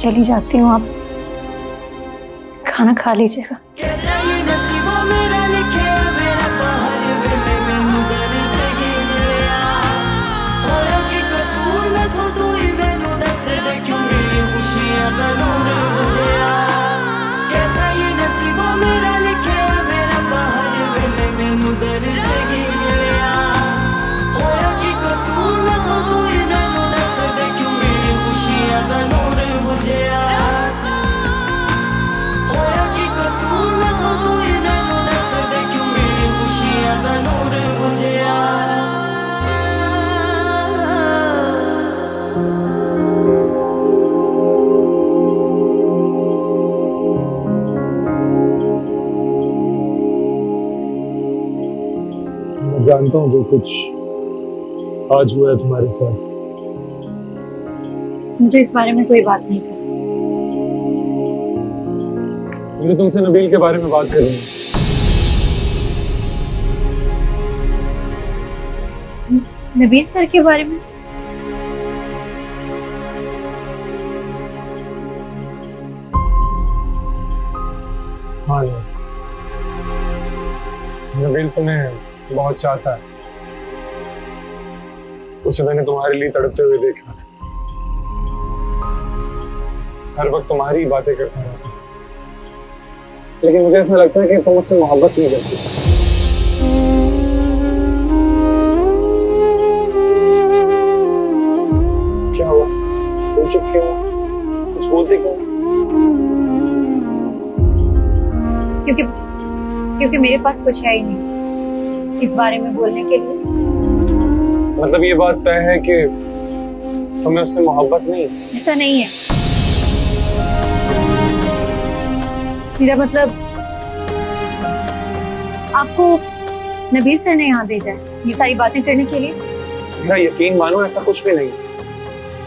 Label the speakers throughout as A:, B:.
A: चली जाती हूँ, आप खाना खा लीजिएगा।
B: कैसा ये नसीबा मेरा लिखे मेरा बाहर वेले मैनू दर्द ही मिलिया होया कि कसूर मैं तो तू ही मैनू दस दे क्यों मेरी खुशियां दा नूर बुझिया कैसा ये नसीबा मेरा लिखे मेरा बाहर वेले मैनू दर्द ही मिलिया होया कि कसूर मैं तो तू ही मैनू दस दे क्यों मेरी खुशियां दा नूर बुझिया होया कि कसूर मैं तो तू ही मैनू दस दे क्यों मेरी खुशियां दा नूर बुझिया
C: मैं जानता हूँ जो कुछ आज हुआ है तुम्हारे साथ,
A: मुझे इस बारे में कोई बात नहीं करनी।
C: मुझे तुमसे नबील के बारे में बात करनी है।
A: नबील सर के बारे में?
C: हाँ यार, नबील तुम्हें बहुत चाहता है। उसे मैंने तुम्हारे लिए तड़पते हुए देखा है। हर वक्त तुम्हारी ही बातें करता रहता है, लेकिन मुझे ऐसा लगता है कि तुम उससे मोहब्बत नहीं करती। क्या हुआ? तुम चुप क्यों हो? कुछ बोलते क्यों?
A: क्योंकि मेरे पास कुछ है ही नहीं इस बारे में बोलने के लिए।
C: मतलब ये बात तय है कि तुम्हें उससे मोहब्बत नहीं?
A: ऐसा नहीं है, मेरा मतलब आपको नबील सर ने यहाँ भेजा है ये सारी बातें करने के लिए।
C: मेरा यकीन मानो, ऐसा कुछ भी नहीं।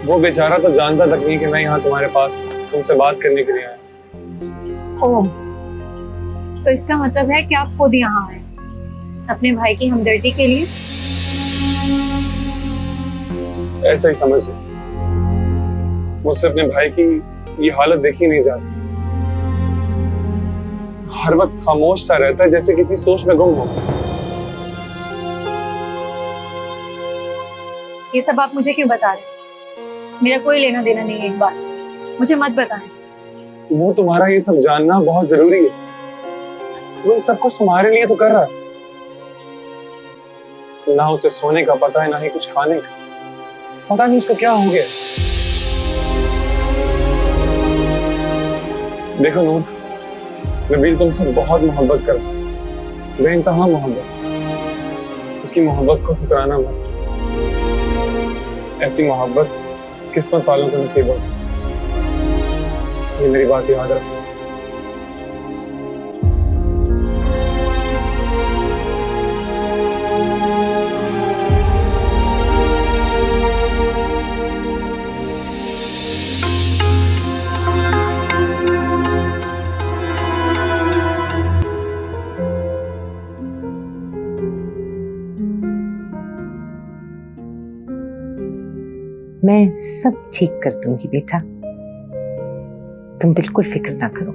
C: वो बेचारा तो जानता तक नहीं कि मैं यहाँ तुम्हारे पास तुमसे बात करने के लिए आया।
A: ओह, तो इसका मतलब है कि आप खुद यहाँ आए अपने भाई की हमदर्दी के लिए?
C: ऐसा ही समझ लो। मुझसे अपने भाई की ये हालत देखी नहीं जाती। हर वक्त खामोश सा रहता है, जैसे किसी सोच में गुम हो।
A: ये सब आप मुझे क्यों बता रहे हैं? मेरा कोई लेना देना नहीं है एक बात से, मुझे मत बताएं।
C: वो तुम्हारा ये सब जानना बहुत जरूरी है। वो ये सब कुछ तुम्हारे लिए तो कर रहा है। ना उसे सोने का पता है, ना ही कुछ खाने का। पता नहीं उसको क्या हो गया। देखो नूर, नबील तुमसे बहुत मोहब्बत करता है, बेइंतहा मोहब्बत। उसकी मोहब्बत को ठुकराना मत। ऐसी मोहब्बत किस्मत वालों को नसीब होती है। ये मेरी बात याद रखो।
D: मैं सब ठीक कर दूंगी बेटा, तुम बिल्कुल फिक्र ना करो।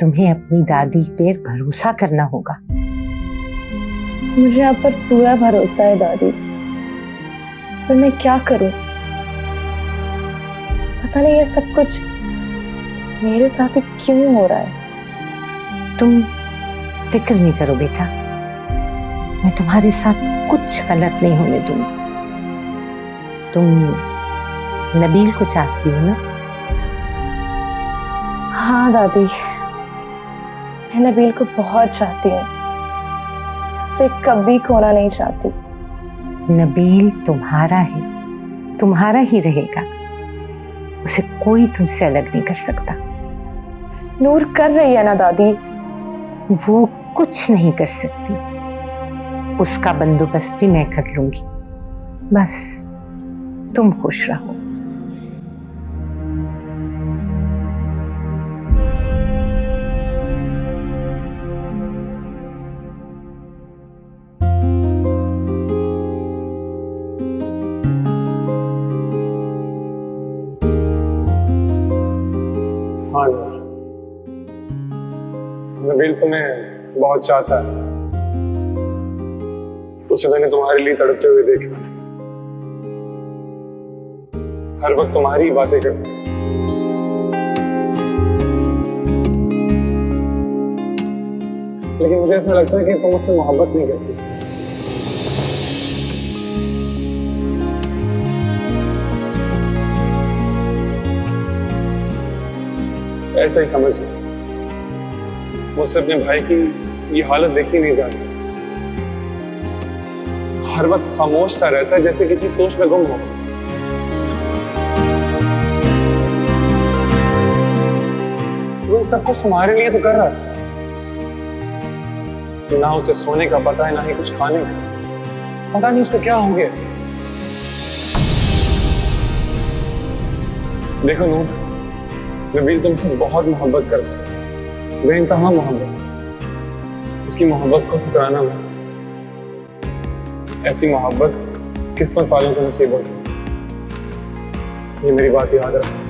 D: तुम्हें अपनी दादी पे भरोसा करना होगा।
E: मुझे आप पर पूरा भरोसा है दादी, पर मैं क्या करूं? पता नहीं ये सब कुछ मेरे साथ ही क्यों हो रहा है।
D: तुम फिक्र नहीं करो बेटा, मैं तुम्हारे साथ कुछ गलत नहीं होने दूंगी। तुम नबील को चाहती हो ना?
E: हाँ दादी, मैं नबील को बहुत चाहती हूँ, उसे कभी खोना नहीं चाहती।
D: नबील तुम्हारा है, तुम्हारा ही रहेगा। उसे कोई तुमसे अलग नहीं कर सकता।
E: नूर कर रही है ना दादी?
D: वो कुछ नहीं कर सकती, उसका बंदोबस्त भी मैं कर लूंगी। बस तुम खुश रहो।
C: तुम्हें बहुत चाहता है। उसे मैंने तुम्हारे लिए तड़पते हुए देखा, हर वक्त तुम्हारी ही बातें करता। लेकिन मुझे ऐसा लगता है कि तुम उससे मोहब्बत नहीं करती। ऐसा ही समझ लो, मुझसे अपने भाई की ये हालत देखी नहीं जाती। हर वक्त खामोश सा रहता है, जैसे किसी सोच में गुम हो। वो सब कुछ तुम्हारे लिए तो कर रहा है। ना उसे सोने का पता है, ना ही कुछ खाने का। पता नहीं उसको क्या हो गया। देखो नूर, नबील तुमसे बहुत मोहब्बत करता है, बेइंतहा मोहब्बत। उसकी मोहब्बत को ठुकराना मत। ऐसी मोहब्बत किस्मत वालों को नसीब होती है, ये मेरी बात याद रखो।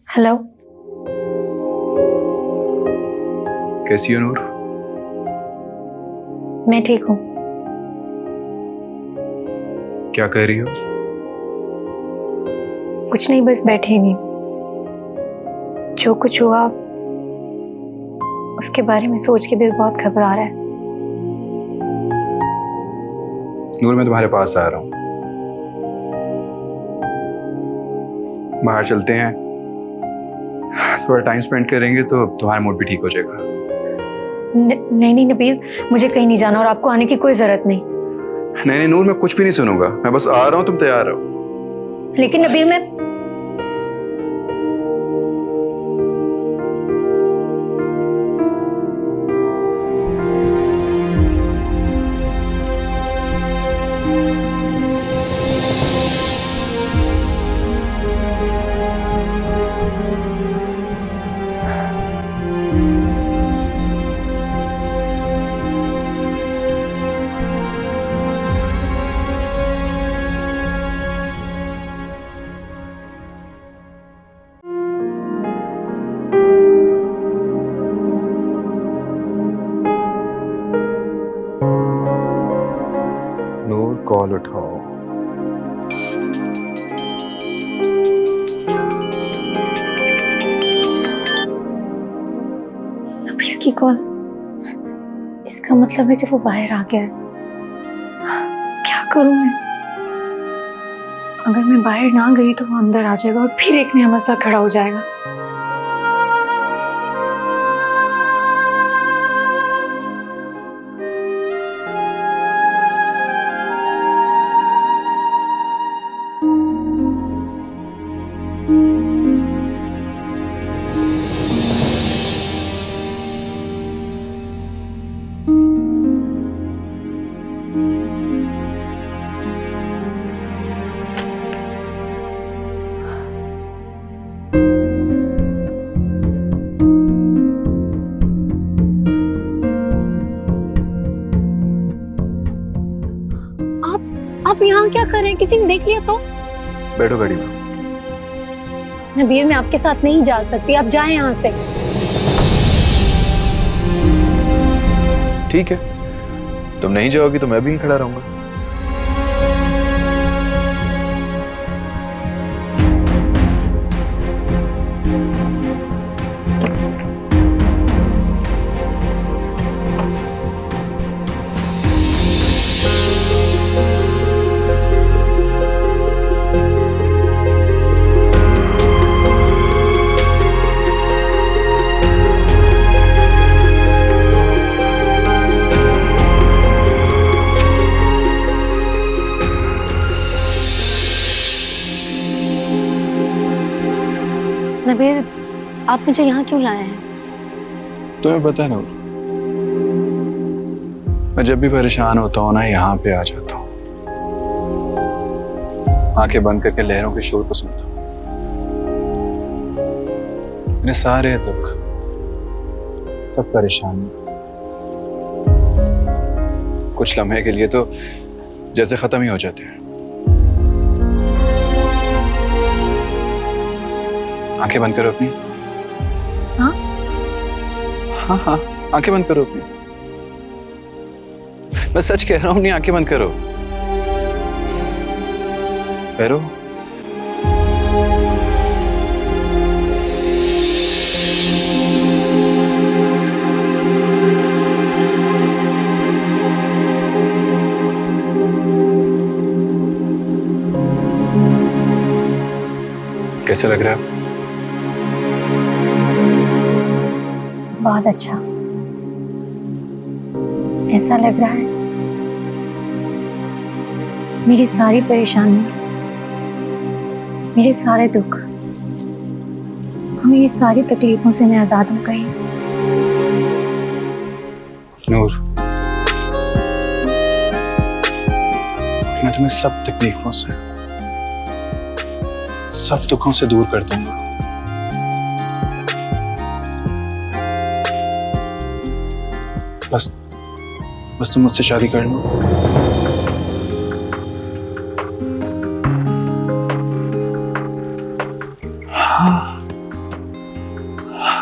E: हेलो,
F: कैसी हो नूर?
E: मैं ठीक हूँ।
F: क्या कर रही हो?
E: कुछ नहीं, बस बैठे नहीं। जो कुछ हुआ उसके बारे में सोच के दिल बहुत घबरा रहा है।
F: नूर, मैं तुम्हारे पास आ रहा हूँ। बाहर चलते हैं, थोड़ा टाइम स्पेंड करेंगे तो तुम्हारा मूड भी ठीक हो जाएगा।
E: नहीं नबील, मुझे कहीं नहीं जाना और आपको आने की कोई जरूरत नहीं।
F: नहीं नूर, मैं कुछ भी नहीं सुनूंगा। मैं बस आ रहा हूँ, तुम तैयार रहो।
E: लेकिन नबील, मैं
F: नूर, कॉल उठाओ।
E: नबील की कॉल, इसका मतलब है कि वो बाहर आ गया है। क्या करूं मैं? अगर मैं बाहर ना गई तो वो अंदर आ जाएगा और फिर एक नया मसला खड़ा हो जाएगा। आप यहाँ क्या कर रहे हैं? किसी ने देख लिया तो?
F: बैठो गाड़ी में।
E: नबील, मैं आपके साथ नहीं जा सकती, आप जाएं यहाँ से।
F: ठीक है, तुम नहीं जाओगी तो मैं भी यहीं खड़ा रहूंगा।
E: नबील, आप मुझे यहाँ क्यों लाए हैं?
F: तुम्हें पता है ना, मैं जब भी परेशान होता हूँ ना, यहाँ पे आ जाता हूँ। आंखें बंद करके लहरों के शोर को सुनता हूँ। मेरे सारे दुख, सब परेशानी कुछ लम्हे के लिए तो जैसे खत्म ही हो जाते हैं। आंखें बंद करो अपनी।
A: हाँ
F: हाँ हाँ, आंखें बंद करो अपनी। मैं सच कह रहा हूं, अपनी आंखें बंद करो। करो। कैसे लग रहा है?
A: बहुत अच्छा। ऐसा लग रहा है मेरी सारी परेशानी, मेरे सारे दुख और मेरी सारी तकलीफों से मैं आजाद हो गई।
F: नूर, मैं तुम्हें सब तकलीफों से, सब दुखों से दूर कर दूंगा। बस तुम मुझसे शादी कर लो।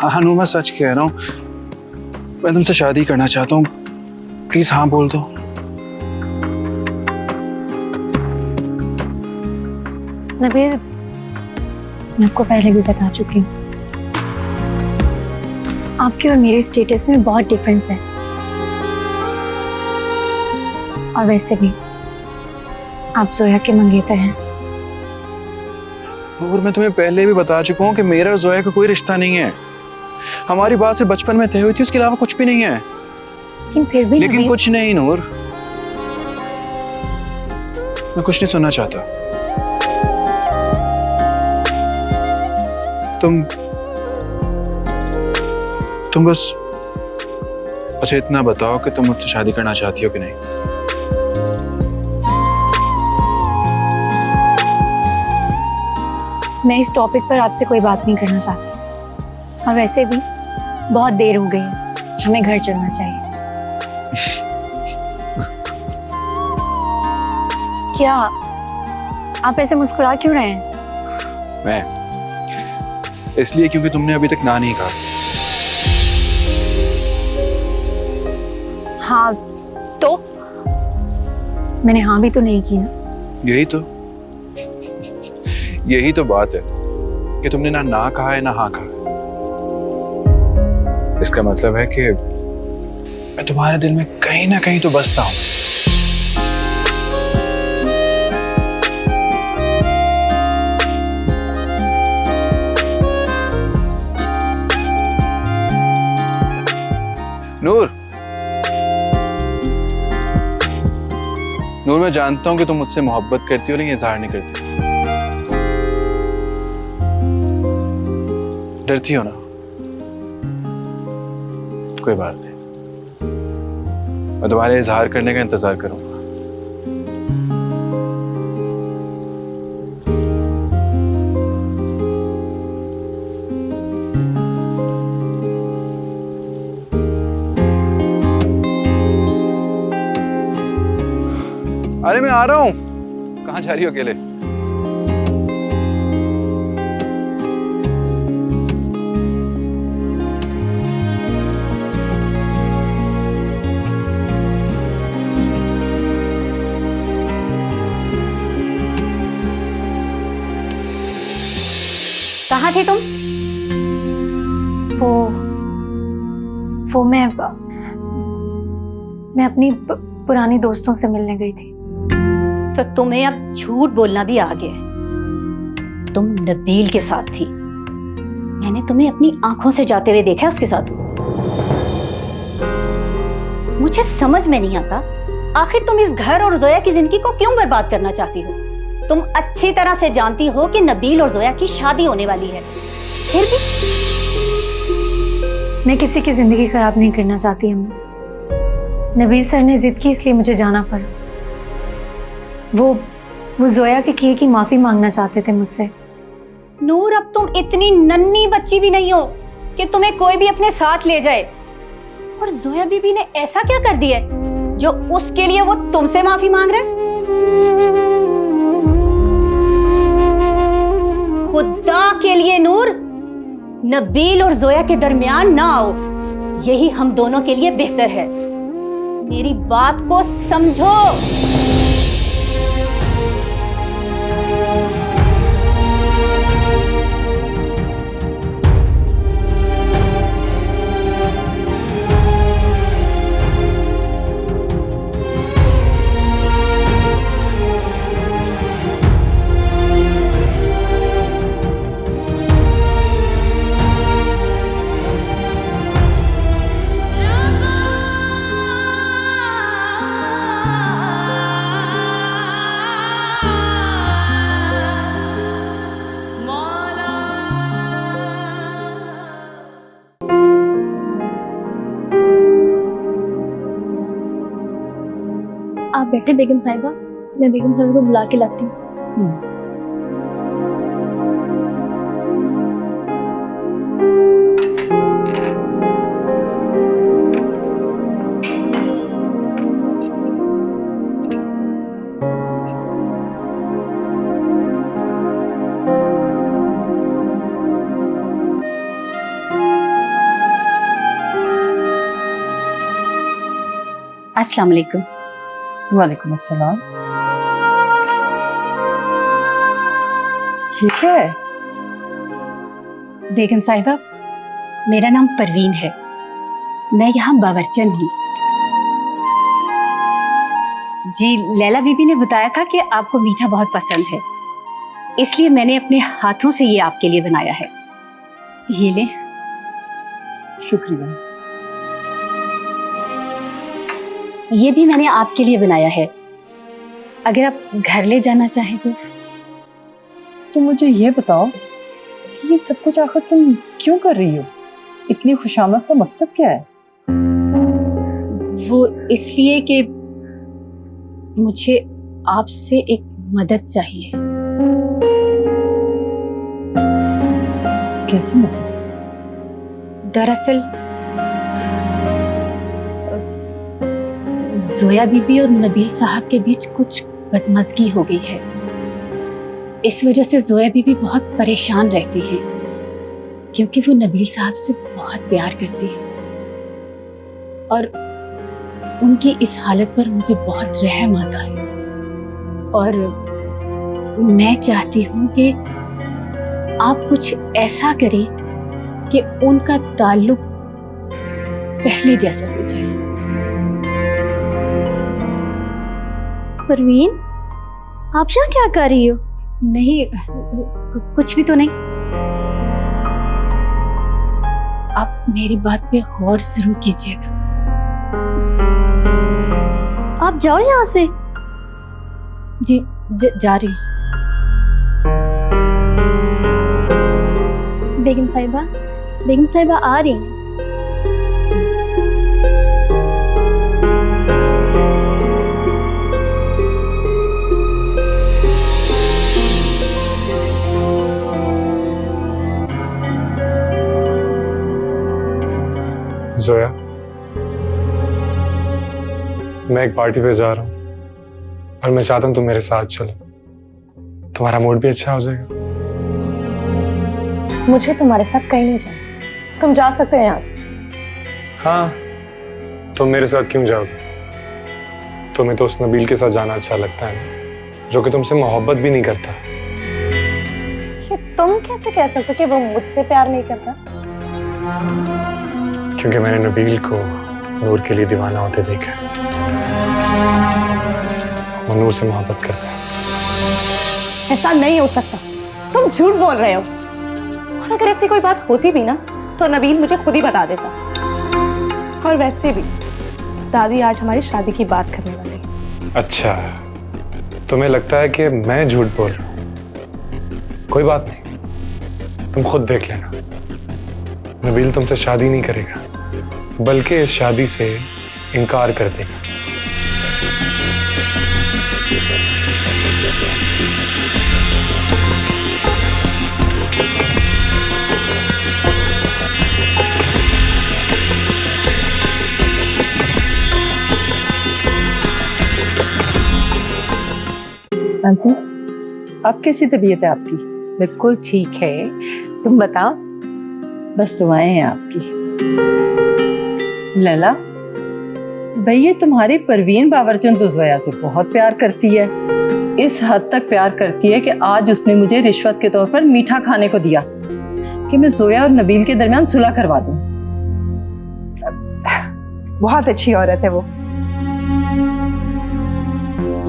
F: हाँ नूर, मैं सच कह रहा हूं, मैं तुमसे शादी करना चाहता हूँ। प्लीज हाँ बोल दो।
A: नबील, मैं आपको पहले भी बता चुकी हूँ, आपके और मेरे स्टेटस में बहुत डिफरेंस है। और वैसे भी आप जोया के मंगेतर हैं।
F: और मैं तुम्हें पहले भी बता चुका हूँ कि मेरा और जोया का कोई रिश्ता नहीं है। हमारी बात से बचपन में तय हुई थी, उसके अलावा कुछ भी नहीं है।
A: लेकिन फिर भी
F: लेकिन कुछ नहीं नूर, मैं कुछ नहीं सुनना चाहता। तुम बस मुझे इतना बताओ कि तुम मुझसे शादी करना चाहती हो कि नहीं।
A: मैं इस टॉपिक पर आपसे कोई बात नहीं करना चाहती, और वैसे भी बहुत देर हो गई है, हमें घर चलना चाहिए। क्या आप ऐसे मुस्कुरा क्यों रहे हैं?
F: मैं इसलिए क्योंकि तुमने अभी तक ना नहीं कहा।
A: हाँ तो मैंने हाँ भी तो नहीं की ना।
F: यही तो बात है कि तुमने ना कहा है ना हाँ कहा। इसका मतलब है कि मैं तुम्हारे दिल में कहीं ना कहीं तो बसता हूं। नूर, मैं जानता हूं कि तुम मुझसे मोहब्बत करती हो, लेकिन इजहार नहीं करती। डरती हो ना? कोई बात नहीं, मैं तुम्हारे इजहार करने का इंतजार करूंगा। अरे मैं आ रहा हूं। कहां जा रही हो अकेले?
A: कहाँ थे तुम? वो मैं अपनी पुरानी दोस्तों से मिलने गई थी।
G: तो तुम्हें अब झूठ बोलना भी आ गया है। तुम नबील के साथ थी। मैंने तुम्हें अपनी आंखों से जाते हुए देखा है उसके साथ। मुझे समझ में नहीं आता, आखिर तुम इस घर और जोया की जिंदगी को क्यों बर्बाद करना चाहती हो? तुम अच्छी तरह से जानती हो कि नबील और जोया की शादी होने वाली है, फिर भी।
A: मैं किसी की जिंदगी खराब नहीं करना चाहती अम्मी। नबील सर ने जिद की, इसलिए मुझे जाना पड़ा। वो जोया के किए की माफी मांगना चाहते थे मुझसे,
G: नूर, अब तुम इतनी नन्ही बच्ची भी नहीं हो कि तुम्हें कोई भी अपने साथ ले जाए। और जोया बीबी ने ऐसा क्या कर दिया है जो उसके लिए वो तुमसे माफी मांग रहे? खुदा के लिए नूर, नबील और जोया के दरमियान ना आओ, यही हम दोनों के लिए बेहतर है। मेरी बात को समझो।
A: आप बैठे बेगम साहिबा, मैं बेगम साहिबा को बुला के लाती हूँ।
G: अस्सलाम वालेकुम।
H: वालेकुम अस्सलाम। ये क्या है?
G: बेगम साहिबा, मेरा नाम परवीन है, मैं यहाँ बावर्चन हूँ। जी, लैला बीबी ने बताया था कि आपको मीठा बहुत पसंद है, इसलिए मैंने अपने हाथों से ये आपके लिए बनाया है। ये ले।
H: शुक्रिया।
G: ये भी मैंने आपके लिए बनाया है, अगर आप घर ले जाना चाहें तो।
H: तो मुझे ये बताओ कि ये सब कुछ आखिर तुम क्यों कर रही हो? इतनी खुशामद का मकसद क्या है?
G: वो इसलिए कि मुझे आपसे एक मदद चाहिए।
H: कैसी मदद?
G: दरअसल जोया बीबी और नबील साहब के बीच कुछ बदमज़गी हो गई है। इस वजह से जोया बीबी बहुत परेशान रहती हैं, क्योंकि वो नबील साहब से बहुत प्यार करती हैं और उनकी इस हालत पर मुझे बहुत रहम आता है। और मैं चाहती हूँ कि आप कुछ ऐसा करें कि उनका ताल्लुक पहले जैसा हो जाए।
A: परवीन, आप यहाँ क्या कर रही हो?
G: नहीं, कुछ भी तो नहीं। आप मेरी बात पे गौर जरूर कीजिएगा।
A: आप जाओ यहाँ से।
G: जी, जा रही हूँ।
A: बेगम साहिबा आ रही हैं।
C: जोया, मैं एक पार्टी पे जा रहा हूँ और मैं चाहता हूँ तुम मेरे साथ चलो, तुम्हारा मूड भी अच्छा हो जाएगा।
E: मुझे तुम्हारे साथ कहीं नहीं जाना, तुम जा सकते हो यहाँ से।
C: हाँ, तुम मेरे साथ क्यों जाओगे? तुम्हें तो उस नबील के साथ जाना अच्छा लगता है, जो कि तुमसे मोहब्बत भी नहीं करता।
E: ये तुम कैसे कह सकते हो कि वो मुझसे प्यार नहीं करता?
C: क्योंकि मैंने नबील को नूर के लिए दीवाना होते देखा है। वो नूर से मोहब्बत करता है।
E: ऐसा नहीं हो सकता, तुम झूठ बोल रहे हो। और अगर ऐसी कोई बात होती भी ना तो नबील मुझे खुद ही बता देता। और वैसे भी दादी आज हमारी शादी की बात करने वाली है।
C: अच्छा, तुम्हें लगता है कि मैं झूठ बोल रहा हूँ? कोई बात नहीं, तुम खुद देख लेना। नबील तुमसे शादी नहीं करेगा, बल्कि इस शादी से इनकार कर देगा।
H: आंटी, अब कैसी तबीयत है आपकी?
D: बिल्कुल ठीक है, तुम बताओ।
H: बस दुआएं हैं आपकी। लैला, भैया तुम्हारी परवीन बावर्चन तो जोया से बहुत प्यार करती है। इस हद तक प्यार करती है कि आज उसने मुझे रिश्वत के तौर पर मीठा खाने को दिया कि मैं जोया और नबील के दरमियान सुलह करवा दूं।
I: बहुत अच्छी औरत है वो।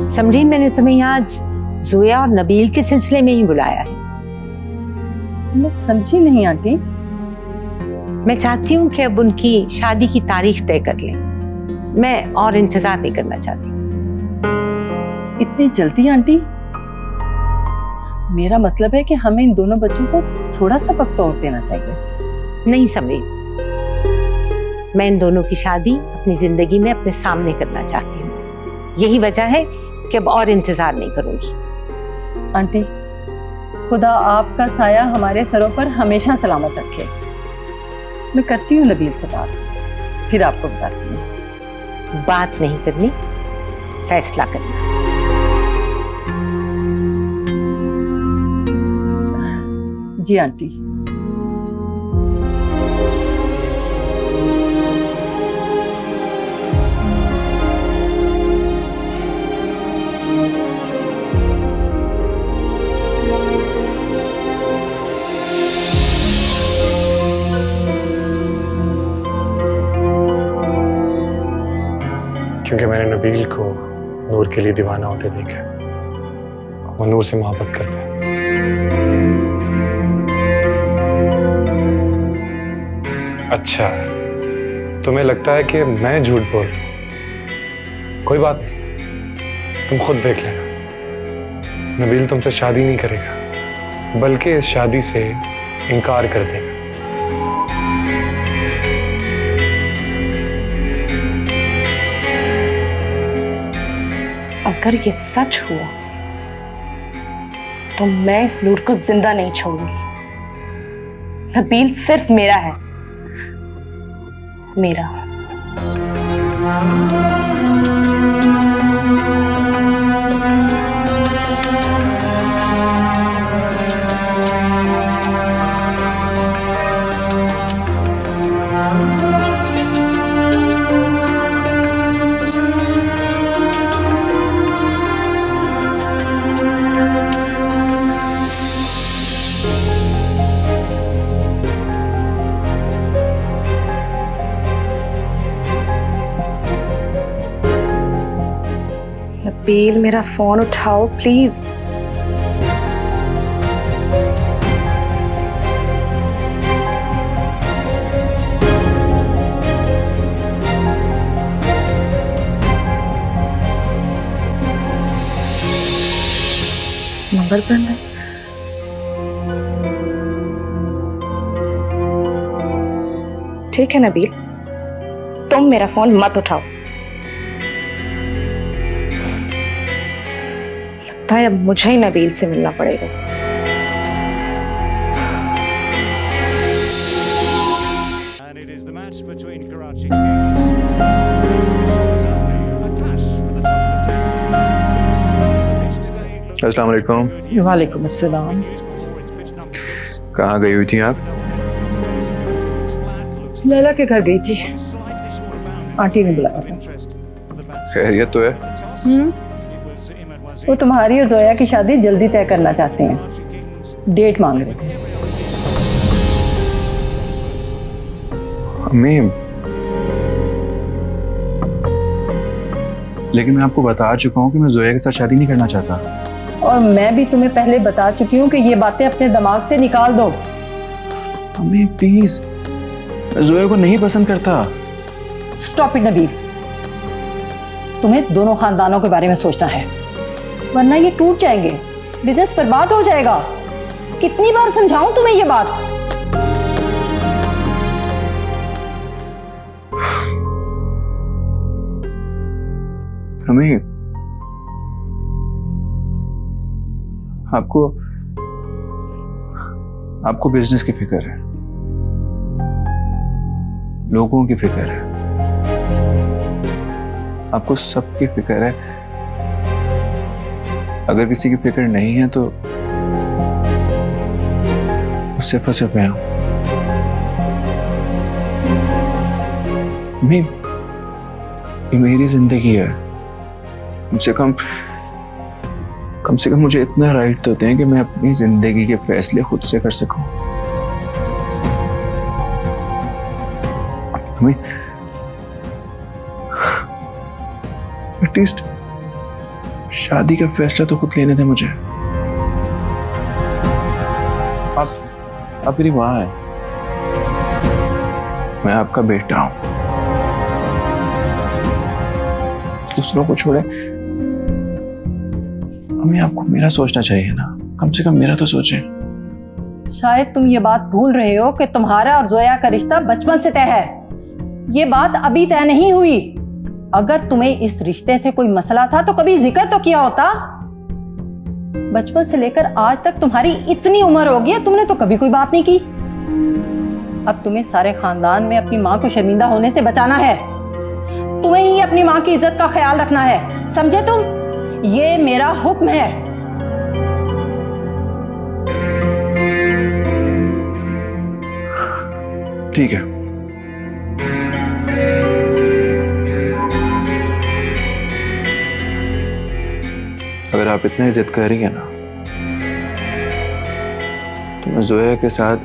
D: समरीन, मैंने तुम्हें आज जोया और नबील के सिलसिले में ही बुलाया है।
H: मैं समझी नहीं आंटी।
D: मैं चाहती हूँ कि अब उनकी शादी की तारीख तय कर लें। मैं और इंतजार नहीं करना चाहती।
H: इतनी जल्दी आंटी? मेरा मतलब है कि हमें इन दोनों बच्चों को थोड़ा सा वक्त और देना चाहिए।
D: नहीं समरीन, मैं इन दोनों की शादी अपनी जिंदगी में अपने सामने करना चाहती हूँ। यही वजह है कि अब और इंतजार नहीं करूंगी।
H: आंटी, खुदा आपका साया हमारे सरों पर हमेशा सलामत रखे। मैं करती हूँ नबील से बात, फिर आपको बताती हूँ।
D: बात नहीं करनी, फैसला करना।
H: जी आंटी।
C: क्योंकि मैंने नबील को नूर के लिए दीवाना होते देखा। वो नूर से मोहब्बत करता है। अच्छा, तुम्हें लगता है कि मैं झूठ बोल रहा हूं? कोई बात नहीं, तुम खुद देख लेना। नबील तुमसे शादी नहीं करेगा, बल्कि इस शादी से इनकार कर देगा।
E: अगर ये सच हुआ तो मैं इस नूर को जिंदा नहीं छोड़ूंगी। नबील सिर्फ मेरा है, मेरा। नबील, मेरा फोन उठाओ प्लीज। नंबर बंद है। ठीक है नबील, तुम मेरा फोन मत उठाओ। लगता है अब मुझे ही नबील से मिलना पड़ेगा।
J: And it is the match between Karachi Kings and Suez Army, a clash with the top of the table. The pitch today looks
F: अस्सलाम वालेकुम।
H: वालेकुम अस्सलाम।
J: before it's pitch number 6.
F: कहाँ गई हुई थी आप?
H: लैला के घर गई थी,
J: Slightly short of boundary.
H: Aunty ने बुलाया था।
J: Interest for the batsman.
F: खैरियत तो है?
J: The toss, it was Imad Wazir.
H: वो तुम्हारी और जोया की शादी जल्दी तय करना चाहते हैं,
J: Karachi Kings.
H: डेट मांग रहे थे।
F: अम्मी, लेकिन मैं आपको बता चुका हूँ कि मैं जोया के साथ शादी नहीं करना चाहता।
H: और मैं भी तुम्हें पहले बता चुकी हूँ कि ये बातें अपने दिमाग से निकाल दो।
F: अम्मी प्लीज, मैं जोया को नहीं पसंद करता।
H: स्टॉप इट नबील, तुम्हें दोनों खानदानों के बारे में सोचना है, वरना ये टूट जाएंगे, बिजनेस बर्बाद हो जाएगा। कितनी बार समझाऊं तुम्हें ये बात?
F: अम्मी, आपको बिजनेस की फिक्र है, लोगों की फिक्र है, आपको सबकी फिक्र है, अगर किसी की फिक्र नहीं है तो सिर्फ और सिर्फ मैं हूं। ये मेरी जिंदगी है। कम से कम मुझे इतना राइट तो दें कि मैं अपनी जिंदगी के फैसले खुद से कर सकूं। एटलीस्ट शादी का फैसला तो खुद लेने दें मुझे। आप मेरी माँ है, मैं आपका बेटा हूं। दूसरों को छोड़े हमें आपको मेरा सोचना चाहिए ना, कम से कम मेरा तो सोचें।
H: शायद तुम ये बात भूल रहे हो कि तुम्हारा और जोया का रिश्ता बचपन से तय है। ये बात अभी तय नहीं हुई। अगर तुम्हें इस रिश्ते से कोई मसला था तो कभी जिक्र तो किया होता। बचपन से लेकर आज तक तुम्हारी इतनी उम्र हो गई है, तुमने तो कभी कोई बात नहीं की। अब तुम्हें सारे खानदान में अपनी माँ को शर्मिंदा होने से बचाना है। तुम्हें ही अपनी माँ की इज्जत का ख्याल रखना है, समझे तुम? ये मेरा हुक्म है।
F: ठीक है, अगर आप इतना इज्जत कर रही है ना तो मैं जोया के साथ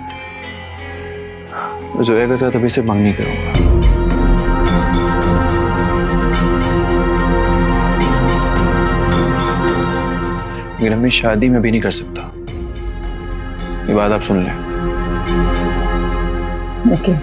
F: अभी से मंगनी करूंगा। लेकिन अपनी शादी में भी नहीं कर सकता। ये बात आप सुन लें।
H: ओके।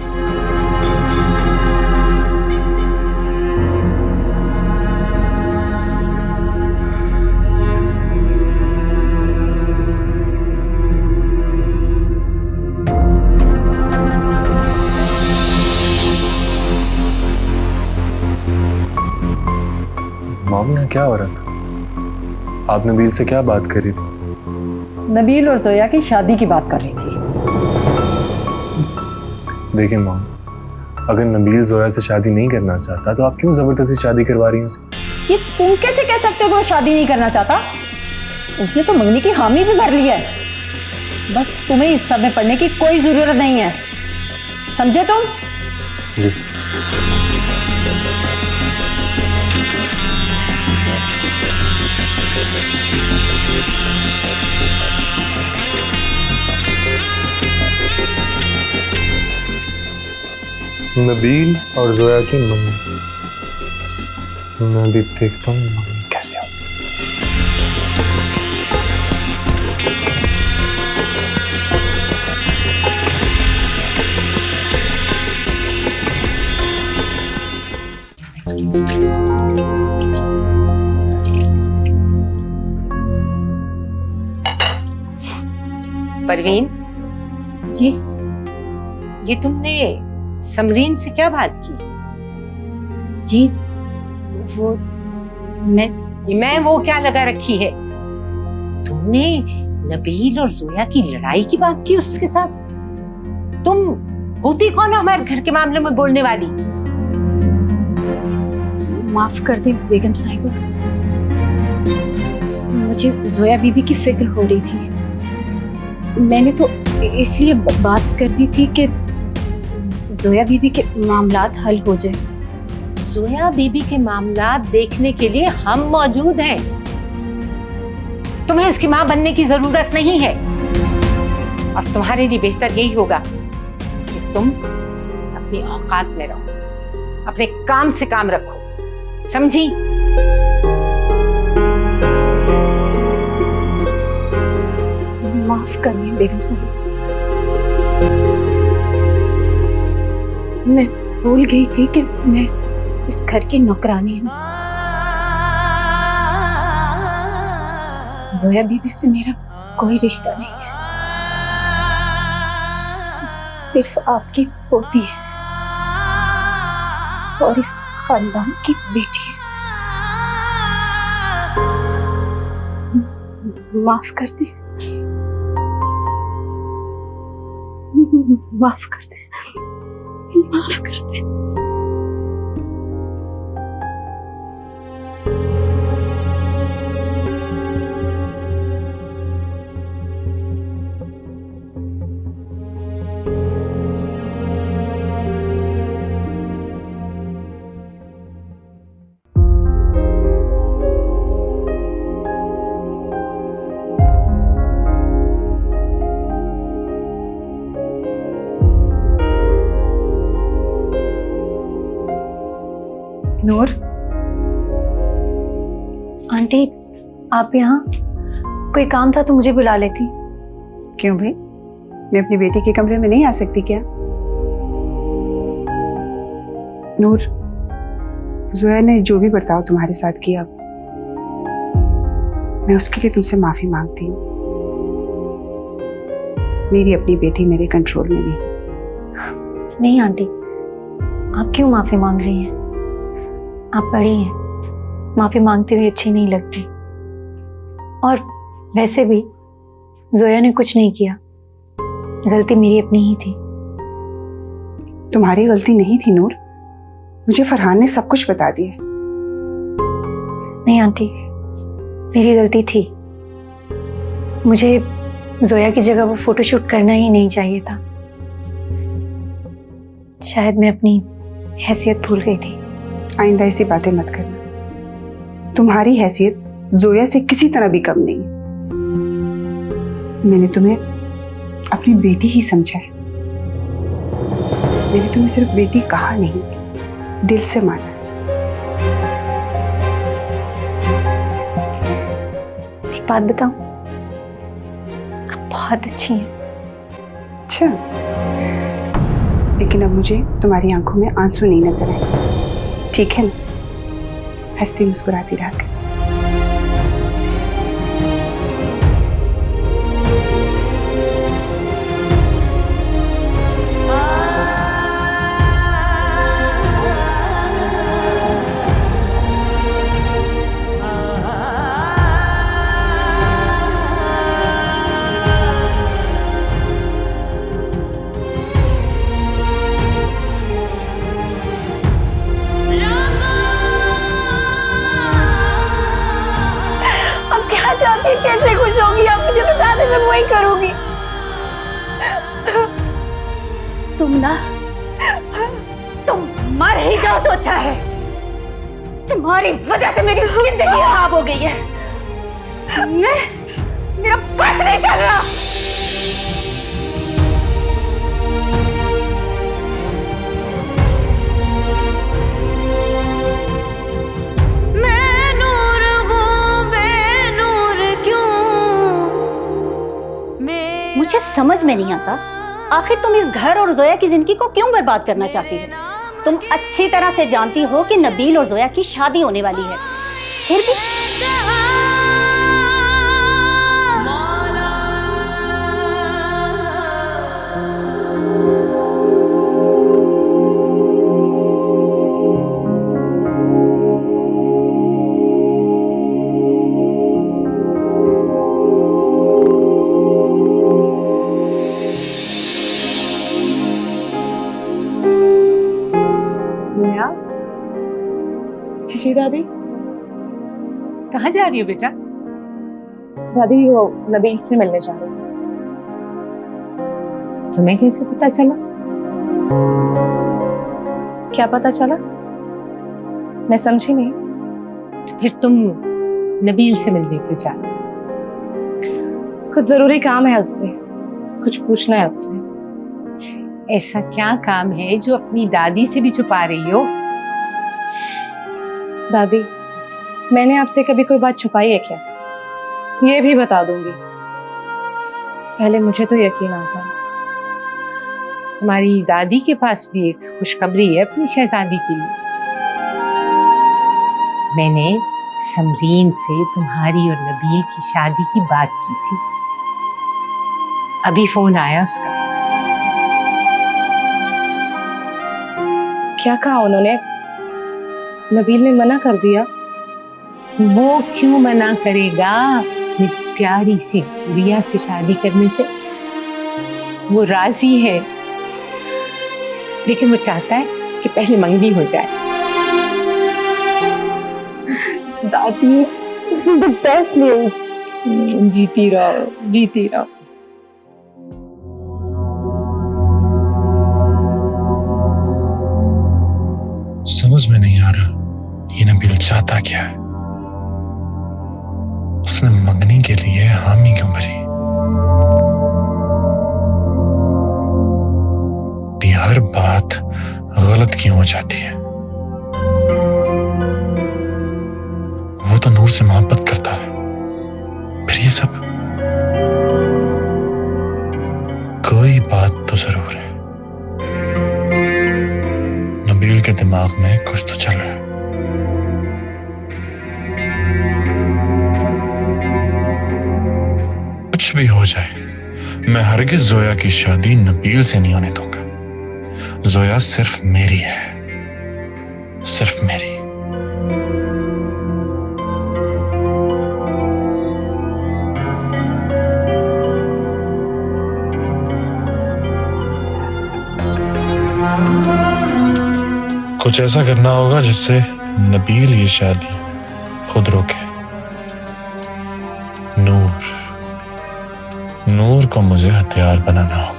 C: मॉम, यहाँ क्या हो रहा था? आप नबील से क्या बात कर रही थी?
H: नबील और जोया की शादी की बात कर रही थी।
C: देखिए मॉम, अगर नबील जोया से शादी नहीं करना चाहता तो आप क्यों जबरदस्ती शादी करवा रही हैं उसकी?
H: ये तुम कैसे कह सकते हो कि वो शादी नहीं करना चाहता? उसने तो मंगनी की हामी भी भर ली है। बस तुम्हें इस सब में पड़ने की कोई जरूरत नहीं है, समझे तुम?
C: जी। नबील और जोया की मम्मी, मैं भी देखता हूँ मम्मी कैसे होती।
D: परवीन
G: जी
D: ये तुमने समरीन से क्या बात की?
G: जी वो मैं
D: वो क्या लगा रखी है? तुमने नबील और जोया की लड़ाई की बात की उसके साथ? तुम होती कौन हो हमारे घर के मामले में बोलने वाली?
G: माफ कर दे बेगम साहिबा, मुझे जोया बीबी की फिक्र हो रही थी। मैंने तो इसलिए बात कर दी थी कि जोया बीबी के मामलात हल हो जाए।
D: जोया बीबी के मामलात देखने के लिए हम मौजूद हैं। तुम्हें उसकी मां बनने की जरूरत नहीं है। और तुम्हारे लिए बेहतर यही होगा कि तुम अपनी औकात में रहो, अपने काम से काम रखो, समझी?
G: माफ कर दी बेगम साहिबा, मैं भूल गई थी कि मैं इस घर की नौकरानी हूँ। जोया बीबी से मेरा कोई रिश्ता नहीं है, सिर्फ आपकी पोती है और इस खानदान की बेटी है। माफ कर दे, माफ कर दे, माफ कर दे।
I: नूर,
A: आंटी आप यहाँ? कोई काम था तो मुझे बुला लेती।
I: क्यों भाई, मैं अपनी बेटी के कमरे में नहीं आ सकती क्या? नूर, जोया ने जो भी बर्ताव तुम्हारे साथ किया, मैं उसके लिए तुमसे माफी मांगती हूँ। मेरी अपनी बेटी मेरे कंट्रोल में नहीं।
A: नहीं आंटी, आप क्यों माफी मांग रही हैं? आप बड़ी हैं, माफी मांगते हुए अच्छी नहीं लगती। और वैसे भी जोया ने कुछ नहीं किया, गलती मेरी अपनी ही थी।
I: तुम्हारी गलती नहीं थी नूर, मुझे फरहान ने सब कुछ बता दिया।
A: नहीं आंटी, मेरी गलती थी। मुझे जोया की जगह वो फोटोशूट करना ही नहीं चाहिए था। शायद मैं अपनी हैसियत भूल गई थी।
I: आइंदा ऐसी बातें मत करना। तुम्हारी हैसियत जोया से किसी तरह भी कम नहीं है। मैंने तुम्हें अपनी बेटी ही समझा है। मैंने तुम्हें सिर्फ बेटी कहा नहीं, दिल से माना।
A: एक बात बताऊं, आप बहुत अच्छी हैं।
I: अच्छा, लेकिन अब मुझे तुम्हारी आंखों में आंसू नहीं नजर आए, ठीक है ना? हंसती मुस्कुराती रहा कर।
A: कैसे खुश होगी आप मुझे बता दे, मैं वही करूंगी।
G: तुम मर ही जाओ तो अच्छा है। तुम्हारी वजह से मेरी जिंदगी खराब हो गई है। मेरा बस नहीं चल रहा।
K: मुझे समझ में नहीं आता, आखिर तुम इस घर और जोया की जिंदगी को क्यों बर्बाद करना चाहती हो? तुम अच्छी तरह से जानती हो कि नबील और जोया की शादी होने वाली है, फिर भी
E: जी दादी।
D: कहाँ जा रही हो बेटा?
E: दादी वो नबील से मिलने जा रही हूँ।
D: तुम्हें कैसे पता चला?
E: क्या पता चला? मैं समझी नहीं।
D: तो फिर तुम नबील से मिलने क्यों जा रही हो?
E: कुछ जरूरी काम है उससे, कुछ पूछना है उससे।
D: ऐसा क्या काम है जो अपनी दादी से भी छुपा रही हो?
E: दादी, मैंने आपसे कभी कोई बात छुपाई है क्या? ये भी बता दूंगी, पहले मुझे तो यकीन आ जाए।
D: तुम्हारी दादी के पास भी एक खुशखबरी है अपनी शहजादी के लिए। मैंने समरीन से तुम्हारी और नबील की शादी की बात की थी, अभी फोन आया उसका।
E: क्या कहा उन्होंने? नबील ने मना कर दिया?
D: वो क्यों मना करेगा मेरी प्यारी सी गुड़िया से शादी करने से? वो राजी है, लेकिन वो चाहता है कि पहले मंगनी हो जाए।
E: दादी, this is the best news।
D: जीती रहो, जीती रहो।
C: समझ में नहीं आ रहा ये नबील चाहता क्या है। उसने मंगनी के लिए हामी क्यों भरी? हर बात गलत क्यों हो जाती है? तो नूर से मोहब्बत करता है, फिर ये सब? कोई बात तो जरूर है, नबील के दिमाग में कुछ तो चल रहा है। कुछ भी हो जाए, मैं हरगिज जोया की शादी नबील से नहीं होने दूंगा। जोया सिर्फ मेरी है, सिर्फ मेरी। कुछ ऐसा करना होगा जिससे नबील ये शादी खुद रोके। नूर को मुझे हथियार बनाना होगा।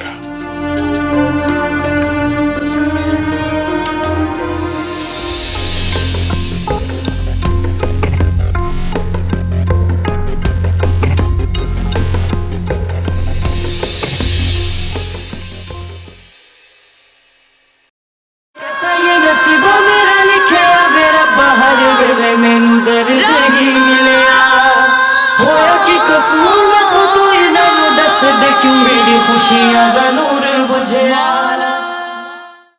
B: कैसा ये नसीबा मेरा लिखिया मेरा बाहर वेले मैनू दर्द ही मिलिया होया कि कसूर मैं तो तू ही मैनू दस दे क्यों मेरी खुशियां दा नूर बुझिया।